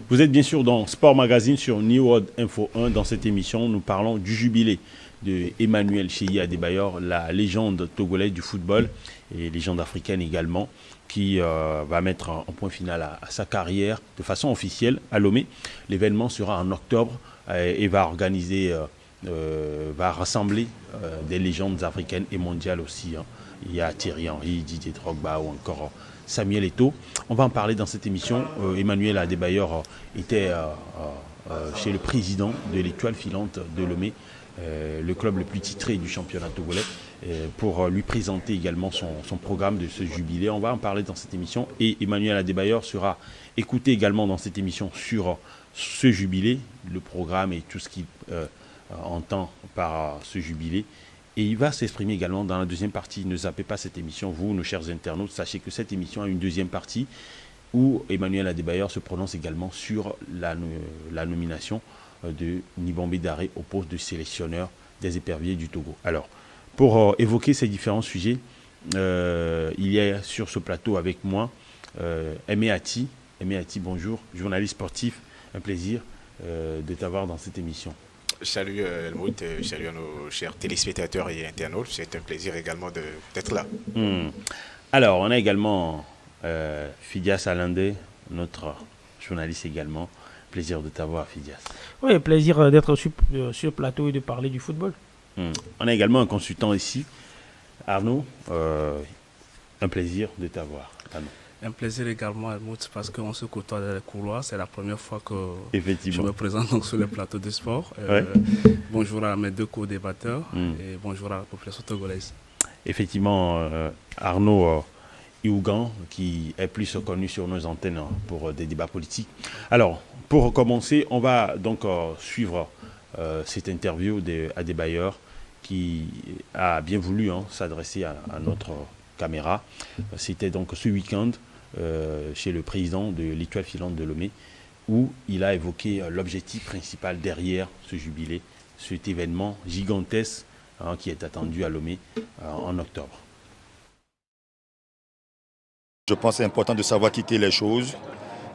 Vous êtes bien sûr dans Sport Magazine sur New World Info 1. Dans cette émission, nous parlons du jubilé de Emmanuel Cheyi Adebayor, la légende togolaise du football et légende africaine également, qui va mettre un point final à sa carrière de façon officielle à Lomé. L'événement sera en octobre et va rassembler des légendes africaines et mondiales aussi. Il y a Thierry Henry, Didier Drogba ou encore Samuel Eto'o. On va en parler dans cette émission. Emmanuel Adebayor était chez le président de l'Étoile filante de Lomé, le club le plus titré du championnat togolais, pour lui présenter également son programme de ce jubilé. On va en parler dans cette émission et Emmanuel Adebayor sera écouté également dans cette émission sur ce jubilé, le programme et tout ce qu'il entend par ce jubilé. Et il va s'exprimer également dans la deuxième partie. Ne zappez pas cette émission, vous, nos chers internautes. Sachez que cette émission a une deuxième partie où Emmanuel Adebayor se prononce également sur la nomination de Nibambe Daré au poste de sélectionneur des éperviers du Togo. Alors, pour évoquer ces différents sujets, il y a sur ce plateau avec moi Aimé Ati. Aimé Ati, bonjour, journaliste sportif. Un plaisir de t'avoir dans cette émission. Salut Helmut, salut à nos chers téléspectateurs et internautes. C'est un plaisir également d'être là. Alors, on a également Fidias Alandé, notre journaliste également. Plaisir de t'avoir, Fidias. Oui, plaisir d'être sur le plateau et de parler du football. On a également un consultant ici, Arnaud. Un plaisir de t'avoir, Arnaud. Un plaisir également, Helmut, parce qu'on se côtoie dans les couloirs. C'est la première fois que je me présente donc sur le plateau de sport. Bonjour à mes deux co-débatteurs et bonjour à la population togolaise. Effectivement, Arnaud Iougan, qui est plus connu sur nos antennes pour des débats politiques. Alors, pour commencer, on va donc suivre cette interview d'Adebayor qui a bien voulu s'adresser à notre caméra. C'était donc ce week-end chez le président de l'Étoile filante de Lomé où il a évoqué l'objectif principal derrière ce jubilé, cet événement gigantesque qui est attendu à Lomé en octobre. Je pense que c'est important de savoir quitter les choses.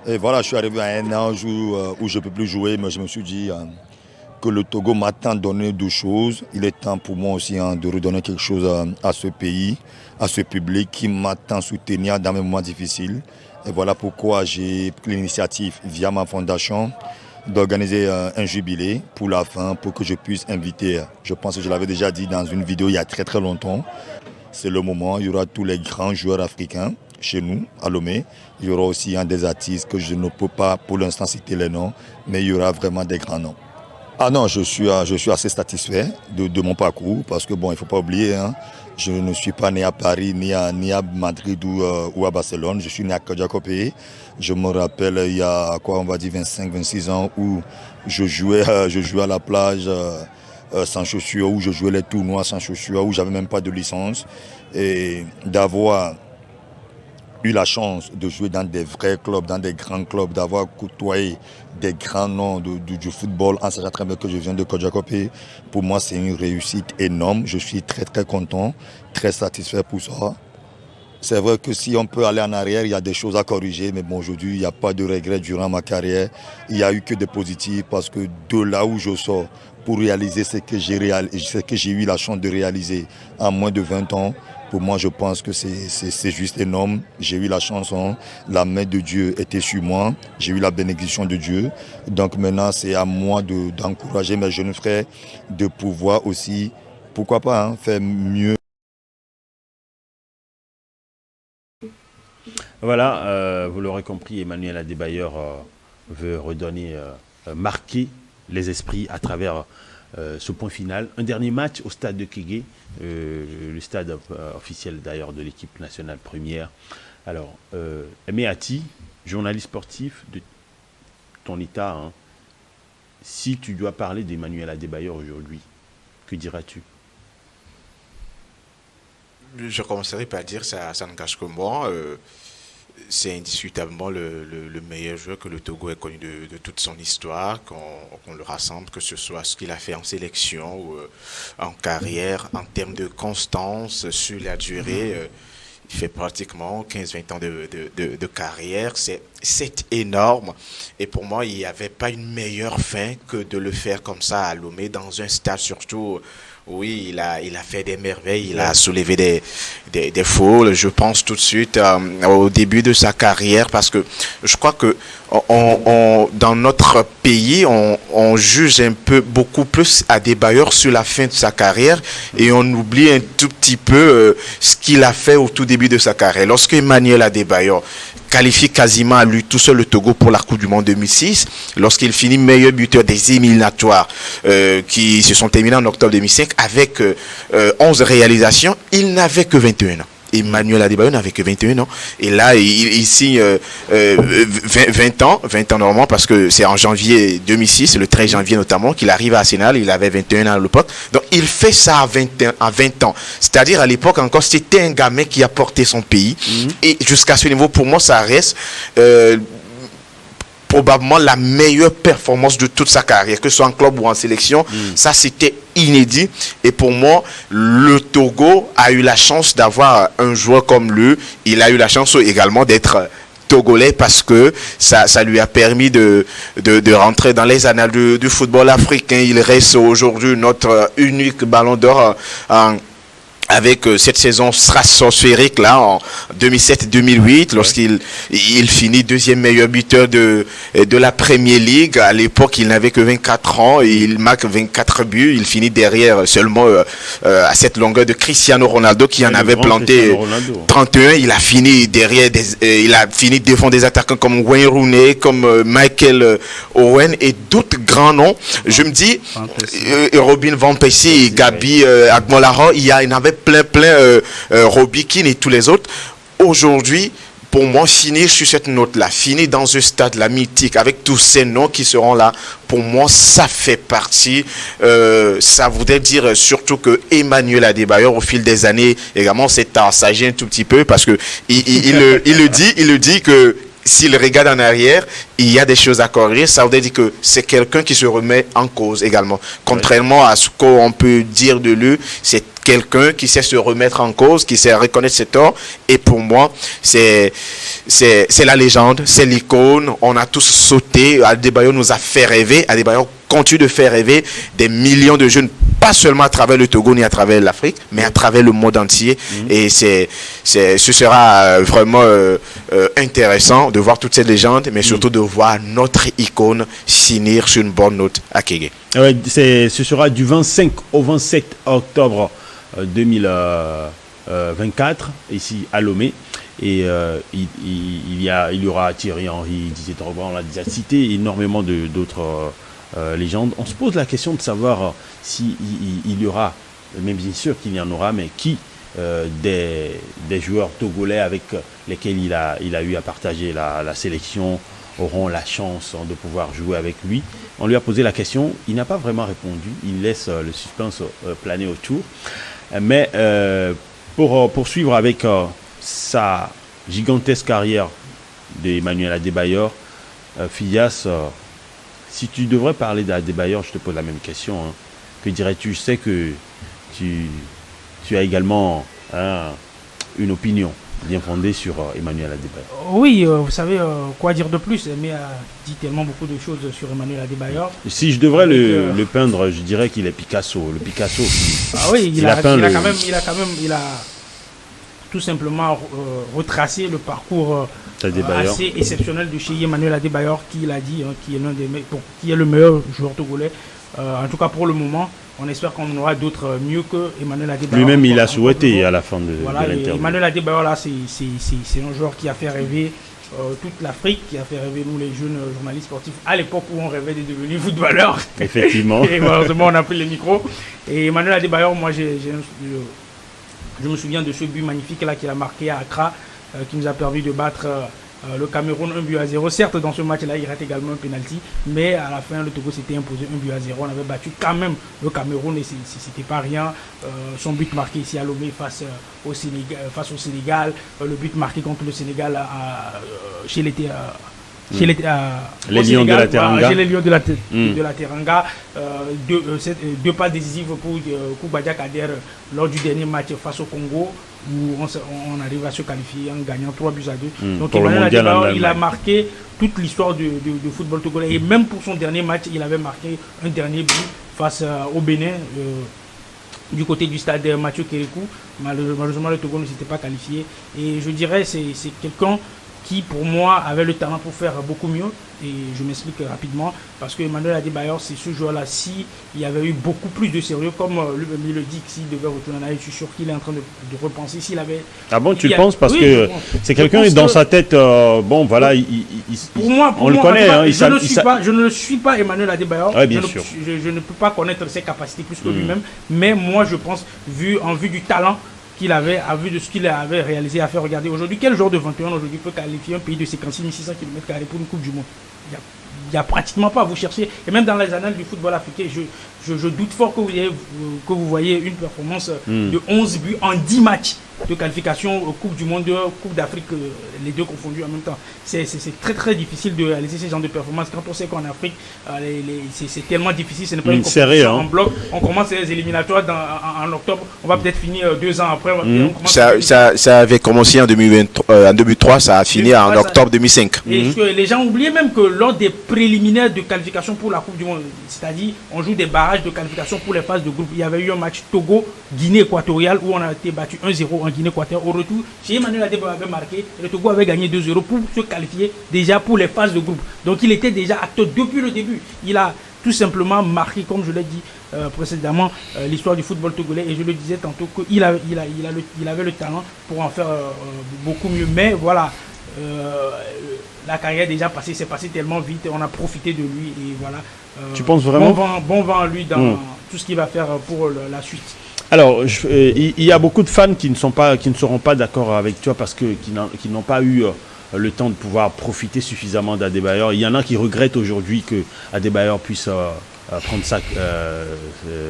Et voilà, je suis arrivé à un âge où je ne peux plus jouer, mais je me suis dit que le Togo m'a tant donné de choses. Il est temps pour moi aussi de redonner quelque chose à ce pays, à ce public qui m'a tant soutenu dans mes moments difficiles. Et voilà pourquoi j'ai pris l'initiative via ma fondation d'organiser un jubilé pour la fin, pour que je puisse inviter, je pense que je l'avais déjà dit dans une vidéo il y a très très longtemps, c'est le moment, il y aura tous les grands joueurs africains chez nous, à Lomé. Il y aura aussi des artistes que je ne peux pas pour l'instant citer les noms, mais il y aura vraiment des grands noms. Ah non, je suis assez satisfait de mon parcours parce que bon, il ne faut pas oublier, je ne suis pas né à Paris, ni à Madrid ou à Barcelone. Je suis né à Kodjakopé. Je me rappelle il y a 25-26 ans où je jouais à la plage sans chaussures, où je jouais les tournois sans chaussures, où j'avais même pas de licence. Et d'avoir eu la chance de jouer dans des vrais clubs, dans des grands clubs, d'avoir côtoyé des grands noms du football en sachant très bien que je viens de Kodjakopé. Pour moi, c'est une réussite énorme. Je suis très très content, très satisfait pour ça. C'est vrai que si on peut aller en arrière, il y a des choses à corriger, mais bon, aujourd'hui, il n'y a pas de regrets durant ma carrière. Il n'y a eu que des positifs parce que de là où je sors, pour réaliser ce que j'ai eu la chance de réaliser en moins de 20 ans, pour moi, je pense que c'est juste énorme. J'ai eu la chance, la main de Dieu était sur moi. J'ai eu la bénédiction de Dieu. Donc maintenant, c'est à moi d'encourager mes jeunes frères de pouvoir aussi, pourquoi pas, faire mieux. Voilà, vous l'aurez compris, Emmanuel Adebayor veut redonner, marquer les esprits à travers ce point final. Un dernier match au stade de Kégué, le stade officiel d'ailleurs de l'équipe nationale première. Alors, Aimé Ati, journaliste sportif de ton état, si tu dois parler d'Emmanuel Adebayor aujourd'hui, que diras-tu? Je commencerai par dire, ça ne cache que moi, c'est indiscutablement le meilleur joueur que le Togo ait connu de toute son histoire, qu'on le rassemble, que ce soit ce qu'il a fait en sélection ou en carrière, en termes de constance sur la durée. Il fait pratiquement 15-20 ans de carrière. C'est énorme. Et pour moi, il n'y avait pas une meilleure fin que de le faire comme ça à Lomé, dans un stade surtout. Oui, il a fait des merveilles, il a soulevé des foules. Je pense tout de suite au début de sa carrière, parce que je crois que dans notre pays, on juge beaucoup plus Adebayor sur la fin de sa carrière, et on oublie un tout petit peu ce qu'il a fait au tout début de sa carrière. Lorsque Emmanuel Adebayor qualifie quasiment à lui tout seul le Togo pour la Coupe du Monde 2006, lorsqu'il finit meilleur buteur des éliminatoires qui se sont terminés en octobre 2005 avec 11 réalisations, il n'avait que 21 ans. Emmanuel Adebayor n'avait que 21 ans. Et là, il signe 20 ans normalement, parce que c'est en janvier 2006, le 13 janvier notamment, qu'il arrive à Arsenal. Il avait 21 ans à l'époque. Donc, il fait ça à 20 ans. C'est-à-dire, à l'époque encore, c'était un gamin qui a porté son pays. Et jusqu'à ce niveau, pour moi, ça reste probablement la meilleure performance de toute sa carrière, que ce soit en club ou en sélection. Ça, c'était inédit. Et pour moi, le Togo a eu la chance d'avoir un joueur comme lui. Il a eu la chance également d'être togolais, parce que ça lui a permis de rentrer dans les annales du football africain. Il reste aujourd'hui notre unique ballon d'or avec cette saison stratosphérique là en 2007-2008, lorsqu'il finit deuxième meilleur buteur de la Premier League. À l'époque, il n'avait que 24 ans et il marque 24 buts. Il finit derrière seulement à cette longueur de Cristiano Ronaldo, qui en avait planté 31. Il a fini derrière il a fini devant des attaquants comme Wayne Rooney, comme Michael Owen et d'autres grands noms. Je me dis, Robin Van Persie, Gabi Agbolahor, il y en avait plein, Robbie Keane et tous les autres. Aujourd'hui, pour moi, finir sur cette note-là, finir dans un stade là, mythique, avec tous ces noms qui seront là, pour moi, ça fait partie. Ça voudrait dire surtout que Emmanuel Adebayor, au fil des années, également, s'est assagi un tout petit peu, parce que il le dit que s'il regarde en arrière, il y a des choses à corriger. Ça veut dire que c'est quelqu'un qui se remet en cause également. Contrairement à ce qu'on peut dire de lui, c'est quelqu'un qui sait se remettre en cause, qui sait reconnaître ses torts. Et pour moi, c'est la légende, c'est l'icône. On a tous sauté. Adebayor nous a fait rêver. Adebayor continue de faire rêver des millions de jeunes, pas seulement à travers le Togo ni à travers l'Afrique, mais à travers le monde entier. Et ce sera vraiment intéressant de voir toutes ces légendes, mais surtout de voir notre icône finir sur une bonne note à Kégué. Ouais, ce sera du 25 au 27 octobre 2024 ici à Lomé. Et il y aura Thierry Henry, Didier Drogba, on l'a déjà cité, énormément d'autres légendes. On se pose la question de savoir s'il y aura, même bien sûr qu'il y en aura, mais qui des joueurs togolais avec lesquels il a eu à partager la sélection auront la chance de pouvoir jouer avec lui. On lui a posé la question, il n'a pas vraiment répondu, il laisse le suspense planer autour. Mais pour poursuivre avec sa gigantesque carrière d'Emmanuel Adebayor, Phidias, si tu devrais parler d'Adebayor, je te pose la même question. Que dirais-tu? Je sais que tu as également une opinion bien fondée sur Emmanuel Adebayor. Oui, vous savez, quoi dire de plus? Mais a dit tellement beaucoup de choses sur Emmanuel Adebayor. Si je devrais le peindre, je dirais qu'il est Picasso. Le Picasso. Il a tout simplement retracé le parcours assez exceptionnel de chez Emmanuel Adebayor, qui l'a dit, qui est le meilleur joueur togolais. En tout cas pour le moment, on espère qu'on aura d'autres mieux que Emmanuel Adebayor. Lui-même, il a souhaité à la fin de l'interview. Emmanuel Adebayor, là, c'est un joueur qui a fait rêver toute l'Afrique, qui a fait rêver nous les jeunes journalistes sportifs à l'époque où on rêvait de devenir footballeur. Effectivement. Et malheureusement, on a pris les micros. Et Emmanuel Adebayor, moi, je me souviens de ce but magnifique là qu'il a marqué à Accra, qui nous a permis de battre le Cameroun 1-0. Certes, dans ce match-là, il rate également un penalty, mais à la fin, le Togo s'était imposé 1-0. On avait battu quand même le Cameroun et c'était pas rien. Son but marqué ici à Lomé face au Sénégal, le but marqué contre le Sénégal chez l'été. chez les Lions de la Teranga. Chez les Lions de la Teranga. Deux passes décisives pour Koubadia Kader lors du dernier match face au Congo, où on arrive à se qualifier en gagnant 3-2. Donc Emmanuel Adebayor, il a marqué toute l'histoire du football togolais. Et même pour son dernier match, il avait marqué un dernier but face au Bénin. Du côté du stade Mathieu Kérékou. Malheureusement, le Togo ne s'était pas qualifié. Et je dirais c'est quelqu'un qui, pour moi, avait le talent pour faire beaucoup mieux. Et je m'explique rapidement. Parce que Emmanuel Adebayor, c'est ce joueur-là. S'il y avait eu beaucoup plus de sérieux, comme lui le dit, s'il devait retourner en Asie, je suis sûr qu'il est en train de repenser. S'il avait... Ah bon, tu le penses? Parce que c'est quelqu'un dans sa tête, bon, voilà, pour moi, on le connaît. Je ne suis pas Emmanuel Adebayor. Ouais, bien sûr. Je ne peux pas connaître ses capacités plus que lui-même. Mais moi, je pense, en vue du talent qu'il avait, à vue de ce qu'il avait réalisé, à faire regarder aujourd'hui, quel joueur de 21 ans aujourd'hui peut qualifier un pays de 56 600 km² pour une Coupe du Monde? Il n'y a pratiquement pas à vous chercher. Et même dans les annales du football africain, je doute fort que vous voyez une performance de 11 buts en 10 matchs de qualification aux Coupe du Monde, Coupe d'Afrique, les deux confondus en même temps. C'est très très difficile de réaliser ce genre de performance quand on sait qu'en Afrique, c'est tellement difficile. Ce n'est pas une compétition en bloc. On commence les éliminatoires en octobre, on va peut-être finir 2 ans après. Ça avait commencé en 2003, ça a fini en octobre 2005. Et les gens oublient même que lors des préliminaires de qualification pour la Coupe du Monde, c'est-à-dire on joue des barrages de qualification pour les phases de groupe, il y avait eu un match Togo-Guinée équatoriale où on a été battu 1-0 en Guinée équatoriale. Au retour, chez Emmanuel Adebayor avait marqué et le Togo avait gagné 2-0 pour se qualifier déjà pour les phases de groupe. Donc il était déjà acteur depuis le début. Il a tout simplement marqué, comme je l'ai dit précédemment, l'histoire du football togolais. Et je le disais tantôt qu'il avait le talent pour en faire beaucoup mieux. Mais voilà, la carrière est déjà passée, c'est passé tellement vite, on a profité de lui et voilà. Tu penses vraiment? Bon vent à lui dans tout ce qu'il va faire pour la suite. Alors, il y a beaucoup de fans qui ne seront pas d'accord avec toi parce qu'ils n'ont pas eu le temps de pouvoir profiter suffisamment d'Adebayor. Il y en a qui regrettent aujourd'hui que Adebayor puisse prendre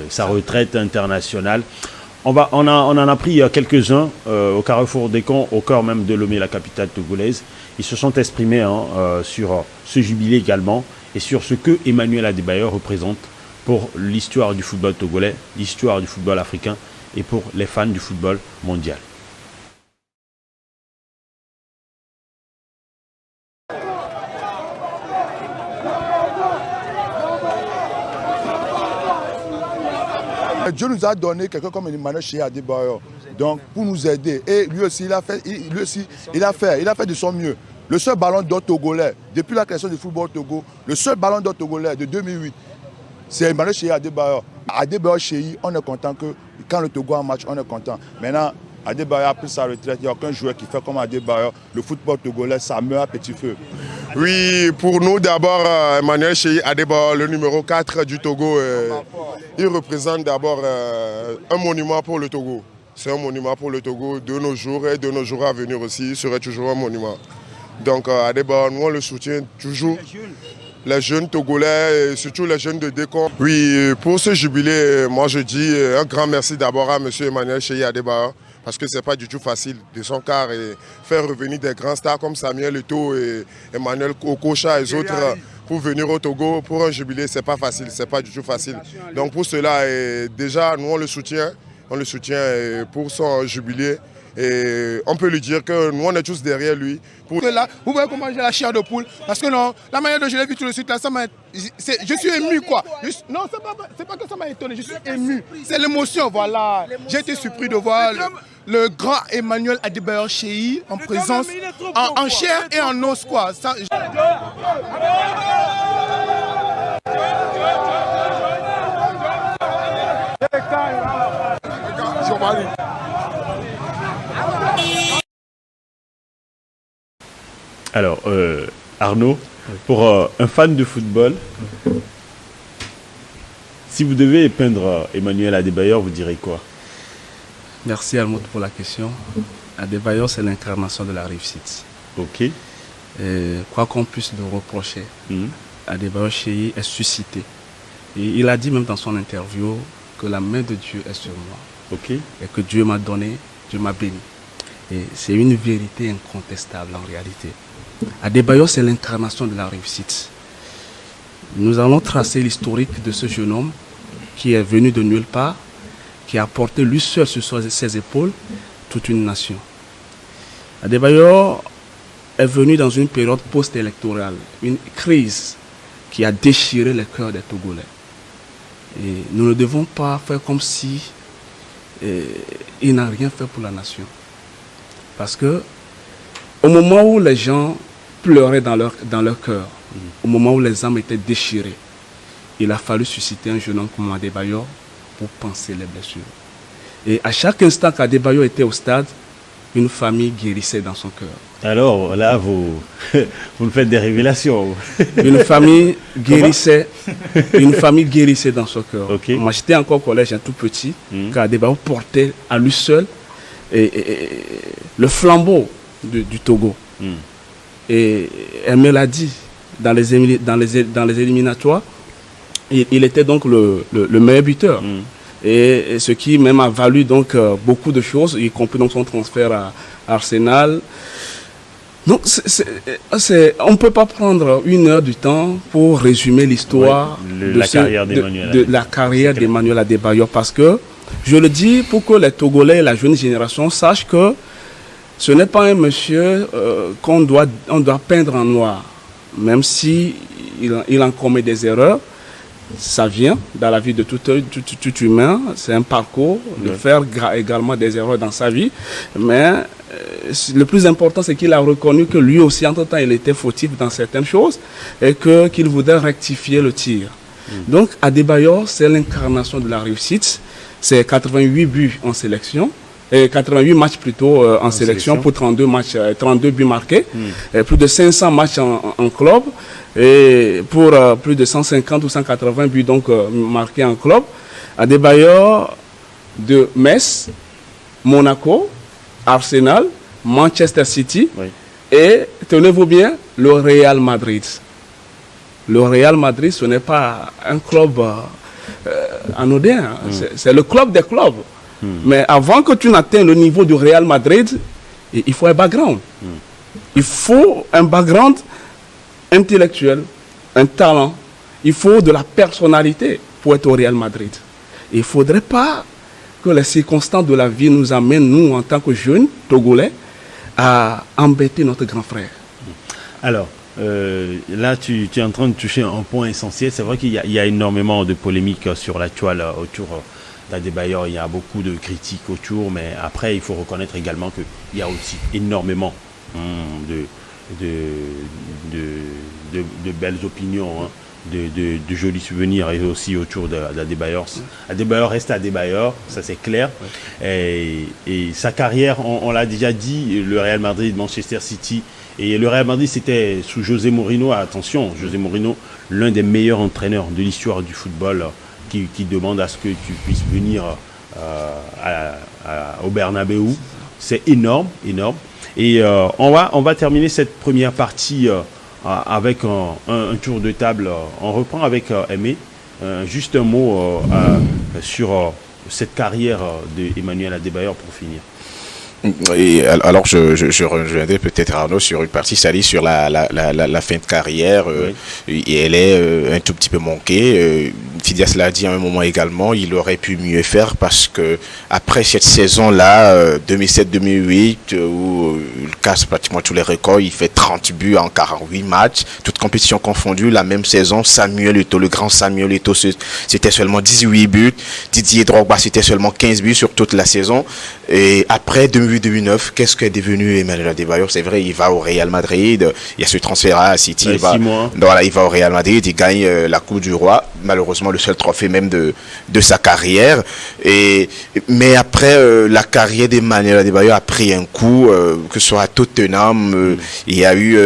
sa retraite internationale. On en a pris quelques-uns au Carrefour des Camps, au cœur même de Lomé, la capitale togolaise. Ils se sont exprimés sur ce jubilé également et sur ce que Emmanuel Adebayor représente pour l'histoire du football togolais, l'histoire du football africain et pour les fans du football mondial. Dieu nous a donné quelqu'un comme Emmanuel Adebayor, donc pour nous aider. Et lui aussi, il a fait de son mieux. Le seul ballon d'or togolais, depuis la création du football Togo, le seul ballon d'or togolais de 2008, c'est Emmanuel Adebayor. Adebayor Chéhi, on est content que quand le Togo a un match, on est content. Maintenant, Adebayor a pris sa retraite. Il n'y a aucun joueur qui fait comme Adebayor. Le football togolais, ça meurt à petit feu. Oui, pour nous d'abord, Emmanuel Chéhi Adebayor, le numéro 4 du Togo, il représente d'abord un monument pour le Togo. C'est un monument pour le Togo de nos jours et de nos jours à venir aussi. Il serait toujours un monument. Donc Adebayor, nous on le soutient toujours. Les jeunes Togolais et surtout les jeunes de Décon. Oui, pour ce jubilé, moi je dis un grand merci d'abord à M. Emmanuel Chéhi Adebayor parce que ce n'est pas du tout facile de son quart et faire revenir des grands stars comme Samuel Eto'o et Emmanuel Okocha et les autres pour venir au Togo pour un jubilé, c'est pas facile, c'est pas du tout facile. Donc pour cela, déjà nous on le soutient pour son jubilé. Et on peut lui dire que nous on est tous derrière lui. Là, vous voyez comment j'ai la chair de poule. Parce que non, la manière dont je l'ai vu tout de suite là, je suis ému quoi. Non, c'est pas que ça m'a étonné, je suis ému. C'est l'émotion, voilà. J'ai été surpris de voir le grand Emmanuel Adebayor Chéhi en présence, en chair et en os quoi. Ça, Alors, Arnaud, pour un fan de football, si vous devez peindre Emmanuel Adebayor, vous direz quoi? Merci Helmut pour la question. Adebayor, c'est l'incarnation de la réussite. Ok. Et quoi qu'on puisse le reprocher, Adebayor Chéhi est suscité. Et il a dit même dans son interview que la main de Dieu est sur moi. Ok. Et que Dieu m'a donné, Dieu m'a béni. Et c'est une vérité incontestable en réalité. Adebayor, c'est l'incarnation de la réussite. Nous allons tracer l'historique de ce jeune homme qui est venu de nulle part, qui a porté lui seul sur ses épaules toute une nation. Adebayor est venu dans une période post-électorale, une crise qui a déchiré les cœurs des Togolais. Et nous ne devons pas faire comme si il n'a rien fait pour la nation. Parce que au moment où les gens pleuraient dans leur cœur, au moment où les âmes étaient déchirées, il a fallu susciter un jeune homme comme Adebayor pour panser les blessures. Et à chaque instant qu'Adebayor était au stade, une famille guérissait dans son cœur. Alors là, vous nous faites des révélations. Une famille guérissait dans son cœur. Okay. Moi, j'étais encore au collège, un tout petit, quand Adebayor portait à lui seul le flambeau du Togo. Et elle me l'a dit, dans les éliminatoires, il était donc le meilleur buteur. Et ce qui même a valu donc beaucoup de choses, y compris donc son transfert à Arsenal. Donc on ne peut pas prendre 1 heure du temps pour résumer l'histoire de la carrière d'Emmanuel Adebayor, parce que, je le dis pour que les Togolais et la jeune génération sachent que ce n'est pas un monsieur qu'on doit peindre en noir, même si il en commet des erreurs. Ça vient dans la vie de tout humain, c'est un parcours de faire également des erreurs dans sa vie, mais le plus important, c'est qu'il a reconnu que lui aussi, entre-temps, il était fautif dans certaines choses et qu'il voudrait rectifier le tir. Donc, Adebayor, c'est l'incarnation de la réussite. C'est 88 buts en sélection, et 88 matchs plutôt en sélection pour 32 buts marqués, et plus de 500 matchs en club, et pour plus de 150 ou 180 buts donc marqués en club. Adebayor de Metz, Monaco, Arsenal, Manchester City et, tenez-vous bien, le Real Madrid. Le Real Madrid, ce n'est pas un club anodin, c'est le club des clubs. Mais avant que tu n'atteignes le niveau du Real Madrid, il faut un background. Il faut un background intellectuel, un talent. Il faut de la personnalité pour être au Real Madrid. Il ne faudrait pas que les circonstances de la vie nous amènent, nous, en tant que jeunes Togolais, à embêter notre grand frère. Alors, là, tu es en train de toucher un point essentiel. C'est vrai qu'il y a énormément de polémiques sur la toile autour d'Adebayor. Il y a beaucoup de critiques autour, mais après, il faut reconnaître également qu'il y a aussi énormément de belles opinions, de jolis souvenirs et aussi autour d'Adebayor. Adebayor reste Adebayor, ça c'est clair. Et sa carrière, on l'a déjà dit, le Real Madrid, Manchester City. Et le Real Madrid, c'était sous José Mourinho. Attention, José Mourinho, l'un des meilleurs entraîneurs de l'histoire du football, qui demande à ce que tu puisses venir au Bernabéu. C'est énorme, énorme. Et on va terminer cette première partie avec un tour de table. On reprend avec Aimé. Juste un mot sur cette carrière d'Emmanuel Adebayor pour finir. Et alors je reviendrai peut-être Arnaud sur une partie, c'est-à-dire sur la fin de carrière, et elle est un tout petit peu manquée. Fidias l'a dit à un moment également, il aurait pu mieux faire parce que après cette saison-là, 2007-2008, où il casse pratiquement tous les records, il fait 30 buts en 48 matchs, toutes compétitions confondues, la même saison. Samuel Eto'o, le grand Samuel Eto'o, c'était seulement 18 buts. Didier Drogba, c'était seulement 15 buts sur toute la saison. Et après 2008-2009, qu'est-ce qu'est devenu Emmanuel Adebayor? C'est vrai, il va au Real Madrid, il y a ce transfert à City, il va au Real Madrid, il gagne la Coupe du Roi, malheureusement le seul trophée même de sa carrière. Mais après, la carrière d'Emmanuel Adebayor a pris un coup, que ce soit à Tottenham, il y a eu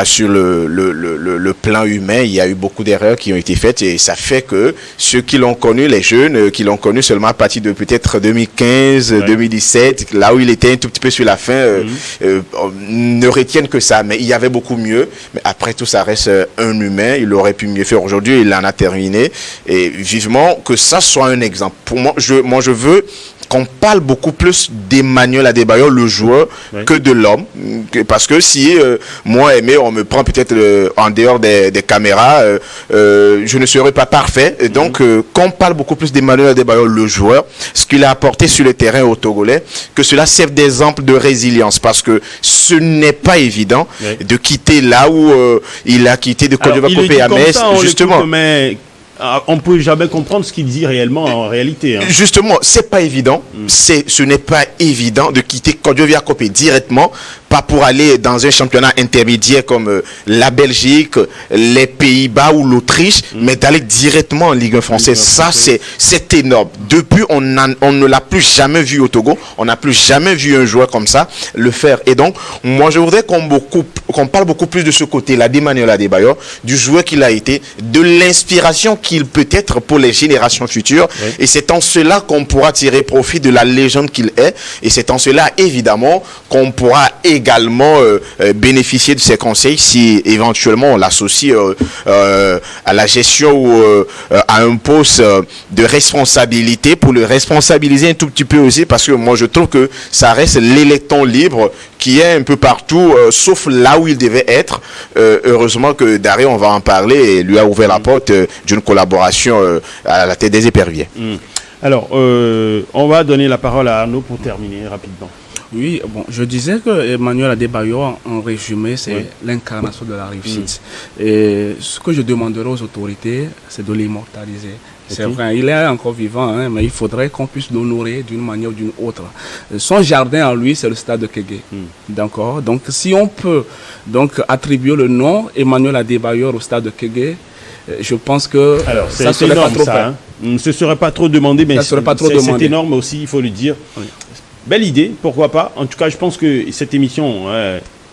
sur le plan humain, il y a eu beaucoup d'erreurs qui ont été faites, et ça fait que ceux qui l'ont connu, les jeunes, qui l'ont connu seulement à partir de peut-être 2015, 2017, là où il était un tout petit peu sur la fin, ne retiennent que ça. Mais il y avait beaucoup mieux. Mais après tout, ça reste un humain. Il aurait pu mieux faire. Aujourd'hui, il en a terminé. Et vivement que ça soit un exemple. Pour moi, je veux qu'on parle beaucoup plus d'Emmanuel Adebayor, le joueur, que de l'homme. Parce que si moi, Aimé, on me prend peut-être en dehors des caméras, je ne serai pas parfait. Et donc, qu'on parle beaucoup plus d'Emmanuel Adebayor, le joueur, ce qu'il a apporté sur le terrain au Togolais, que cela serve d'exemple de résilience. Parce que ce n'est pas évident de quitter là où il a quitté de Côte d'Ivoire Copé à Metz, justement. On ne peut jamais comprendre ce qu'il dit réellement en réalité. Hein. Justement, c'est pas évident. Ce n'est pas évident de quitter Côte d'Ivoire Copé directement, pas pour aller dans un championnat intermédiaire comme la Belgique, les Pays-Bas ou l'Autriche, mais d'aller directement en Ligue 1 française. Ça, c'est énorme. Depuis, on ne l'a plus jamais vu au Togo. On n'a plus jamais vu un joueur comme ça le faire. Et donc, moi, je voudrais qu'on parle beaucoup plus de ce côté-là d'Emmanuel Adebayor, du joueur qu'il a été, de l'inspiration qu'il peut être pour les générations futures. Et c'est en cela qu'on pourra tirer profit de la légende qu'il est. Et c'est en cela, évidemment, qu'on pourra également bénéficier de ses conseils si éventuellement on l'associe à la gestion ou à un poste de responsabilité, pour le responsabiliser un tout petit peu aussi, parce que moi je trouve que ça reste l'électron libre qui est un peu partout, sauf là où il devait être. Heureusement que Daré, on va en parler, et lui a ouvert la porte d'une collaboration à la tête des éperviers. Alors, on va donner la parole à Arnaud pour terminer rapidement. Oui, bon, je disais que Emmanuel Adebayor, en résumé, c'est l'incarnation de la réussite. Et ce que je demanderai aux autorités, c'est de l'immortaliser. C'est vrai, il est encore vivant, hein, mais il faudrait qu'on puisse l'honorer d'une manière ou d'une autre. Son jardin à lui, c'est le stade de Kégué. D'accord. Donc, si on peut attribuer le nom Emmanuel Adebayor au stade de Kégué, je pense que ça serait énorme, pas trop ça. Ce serait pas trop demandé, mais c'est énorme aussi, il faut le dire. Oui. Belle idée, pourquoi pas. En tout cas, je pense que cette émission,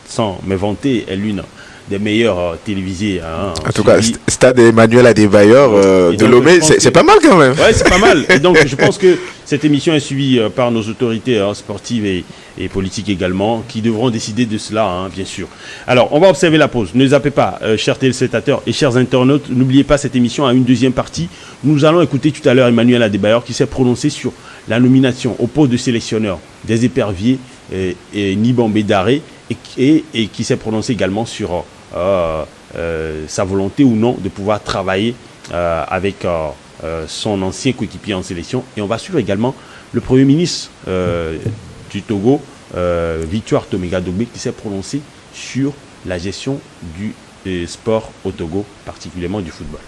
sans me vanter, est l'une des meilleures télévisées. En tout cas, stade Emmanuel Adebayor de Lomé, c'est pas mal quand même. Oui, c'est pas mal. Et donc, je pense que cette émission est suivie par nos autorités sportives et politiques également, qui devront décider de cela, bien sûr. Alors, on va observer la pause. Ne zappez pas, chers téléspectateurs et chers internautes. N'oubliez pas, cette émission a une deuxième partie. Nous allons écouter tout à l'heure Emmanuel Adebayor qui s'est prononcé sur la nomination au poste de sélectionneur des éperviers et Nibambé Daré et qui s'est prononcé également sur sa volonté ou non de pouvoir travailler avec son ancien coéquipier en sélection. Et on va suivre également le Premier ministre du Togo, Victoire Toméga Dogbe, qui s'est prononcé sur la gestion du sport au Togo, particulièrement du football.